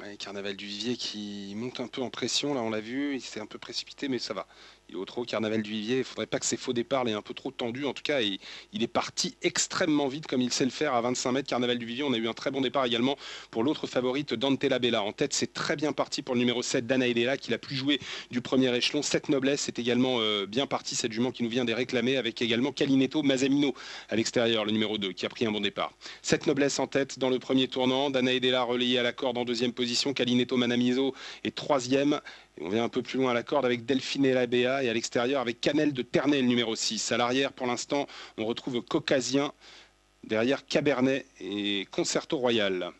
Ouais, Carnaval du Vivier qui monte un peu en pression, là on l'a vu, il s'est un peu précipité mais ça va. Il est au trot, Carnaval du Vivier, il ne faudrait pas que ses faux départs l'aient un peu trop tendu. En tout cas, il est parti extrêmement vite comme il sait le faire à 25 mètres. Carnaval du Vivier, on a eu un très bon départ également pour l'autre favorite, Dante La Bella. En tête, c'est très bien parti pour le numéro 7, Dana Edela, qui l'a plus joué du premier échelon. Cette noblesse, c'est également bien parti, cette jument qui nous vient des réclamés, avec également Calinetto Mazamino à l'extérieur, le numéro 2, qui a pris un bon départ. Cette noblesse en tête dans le premier tournant, Dana Edela relayé à la corde en deuxième position, Calinetto Manamizo est troisième. Et on vient un peu plus loin à la corde avec Delphine Labéa et à l'extérieur avec Canel de Ternay, le numéro 6. À l'arrière, pour l'instant, on retrouve Caucasien, derrière Cabernet et Concerto Royal.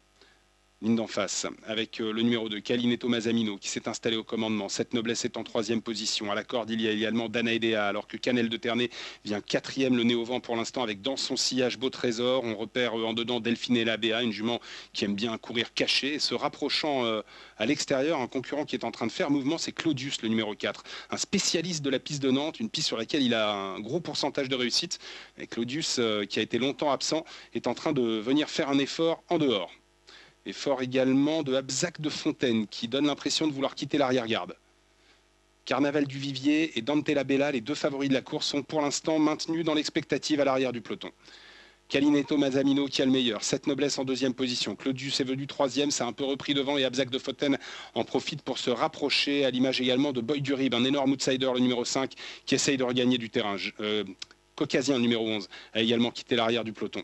Ligne d'en face, avec le numéro 2, Calinetto Mazamino, qui s'est installé au commandement. Cette noblesse est en troisième position. À la corde, il y a également Dana Edea, alors que Canel de Ternay vient quatrième, le nez au vent pour l'instant, avec dans son sillage Beau Trésor. On repère en dedans Delphine Labéa, une jument qui aime bien courir caché. Et se rapprochant à l'extérieur, un concurrent qui est en train de faire mouvement, c'est Claudius, le numéro 4. Un spécialiste de la piste de Nantes, une piste sur laquelle il a un gros pourcentage de réussite. Et Claudius, qui a été longtemps absent, est en train de venir faire un effort en dehors. Effort également de Abzac de Fontaine, qui donne l'impression de vouloir quitter l'arrière-garde. Carnaval du Vivier et Dante La Bella, les deux favoris de la course, sont pour l'instant maintenus dans l'expectative à l'arrière du peloton. Calinetto Mazamino qui a le meilleur. Cette noblesse en deuxième position. Claudius est venu troisième, ça a un peu repris devant et Abzac de Fontaine en profite pour se rapprocher, à l'image également de Boy Durib, un énorme outsider, le numéro 5, qui essaye de regagner du terrain. Caucasien, le numéro 11, a également quitté l'arrière du peloton.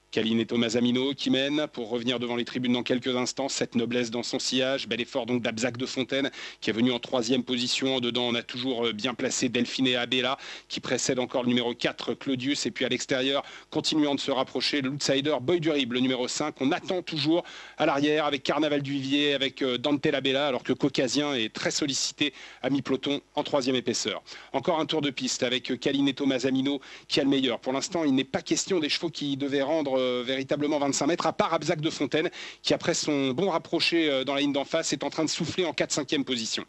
Calinetto Mazamino qui mène pour revenir devant les tribunes dans quelques instants. Cette noblesse dans son sillage. Bel effort donc d'Abzac de Fontaine qui est venu en troisième position. Dedans, on a toujours bien placé Delphine Abella qui précède encore le numéro 4, Claudius. Et puis à l'extérieur, continuant de se rapprocher, l'outsider Boy Durib, le numéro 5. On attend toujours à l'arrière avec Carnaval du Vivier, avec Dante La Bella, alors que Caucasien est très sollicité à mi-peloton en troisième épaisseur. Encore un tour de piste avec Calinetto Mazamino qui a le meilleur. Pour l'instant, il n'est pas question des chevaux qui devaient rendre véritablement 25 mètres, à part Abzac de Fontaine, qui après son bon rapproché dans la ligne d'en face, est en train de souffler en 4-5e position.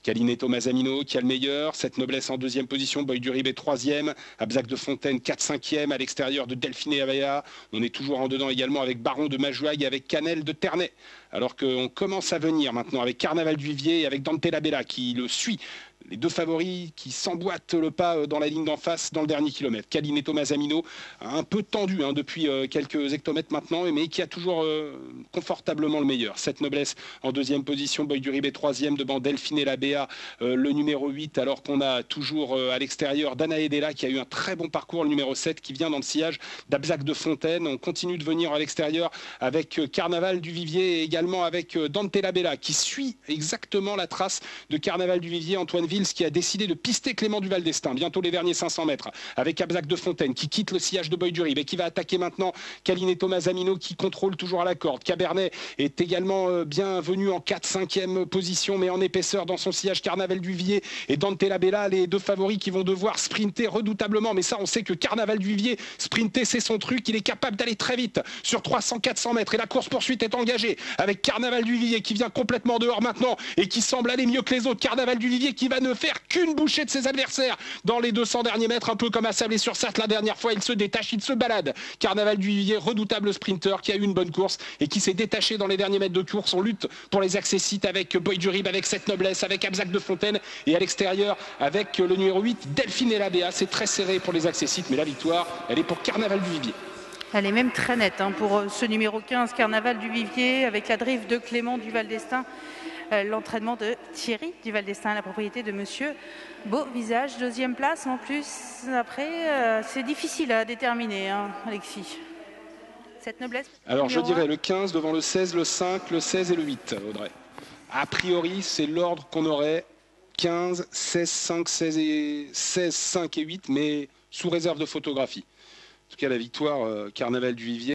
Calinetto Mazamino qui a le meilleur, cette noblesse en deuxième position, Boy Durib est troisième, Abzac de Fontaine 4-5e, à l'extérieur de Delphine Abaya. On est toujours en dedans également avec Baron de Majouag et avec Canel de Ternay. Alors qu'on commence à venir maintenant avec Carnaval du Vivier et avec Dante La Bella qui le suit. Les deux favoris qui s'emboîtent le pas dans la ligne d'en face dans le dernier kilomètre. Calinetto Mazamino, un peu tendu depuis quelques hectomètres maintenant, mais qui a toujours confortablement le meilleur. Cette noblesse en deuxième position, Boy Durib est troisième devant Delphine Labéa, le numéro 8, alors qu'on a toujours à l'extérieur Dana Edela qui a eu un très bon parcours, le numéro 7, qui vient dans le sillage d'Abzac de Fontaine. On continue de venir à l'extérieur avec Carnaval du Vivier et également avec Dante La Bella qui suit exactement la trace de Carnaval du Vivier. Antoine Vils qui a décidé de pister Clément du Val d'Estaing, bientôt les derniers 500 mètres, avec Abzac de Fontaine qui quitte le sillage de Boy Durib et qui va attaquer maintenant Calinetto Mazamino qui contrôle toujours à la corde. Cabernet est également bien venu en 4-5e position, mais en épaisseur dans son sillage. Carnaval du Vivier et Dante La Bella, les deux favoris qui vont devoir sprinter redoutablement, mais ça on sait que Carnaval du Vivier, sprinter c'est son truc, il est capable d'aller très vite sur 300-400 mètres et la course poursuite est engagée avec Carnaval du Vivier qui vient complètement dehors maintenant et qui semble aller mieux que les autres. Carnaval du Vivier qui va ne faire qu'une bouchée de ses adversaires dans les 200 derniers mètres, un peu comme à Sablé-sur-Sarthe la dernière fois. Il se détache, il se balade. Carnaval du Vivier, redoutable sprinter qui a eu une bonne course et qui s'est détaché dans les derniers mètres de course. On lutte pour les accessites avec Boy Durib, avec cette noblesse, avec Abzac de Fontaine et à l'extérieur avec le numéro 8, Delphine Labéa. C'est très serré pour les accessites, mais la victoire, elle est pour Carnaval du Vivier. Elle est même très nette pour ce numéro 15, Carnaval du Vivier, avec la drift de Clément du Val d'Estaing. L'entraînement de Thierry du Val d'Estaing, la propriété de Monsieur Beau Visage. Deuxième place en plus. Après, c'est difficile à déterminer, Alexis. Cette noblesse. Alors je dirais le 15 devant le 16, le 5, le 16 et le 8, Audrey. A priori, c'est l'ordre qu'on aurait 15, 16, 5, 16, 5 et 8, mais sous réserve de photographie. En tout cas, la victoire Carnaval du Vivier.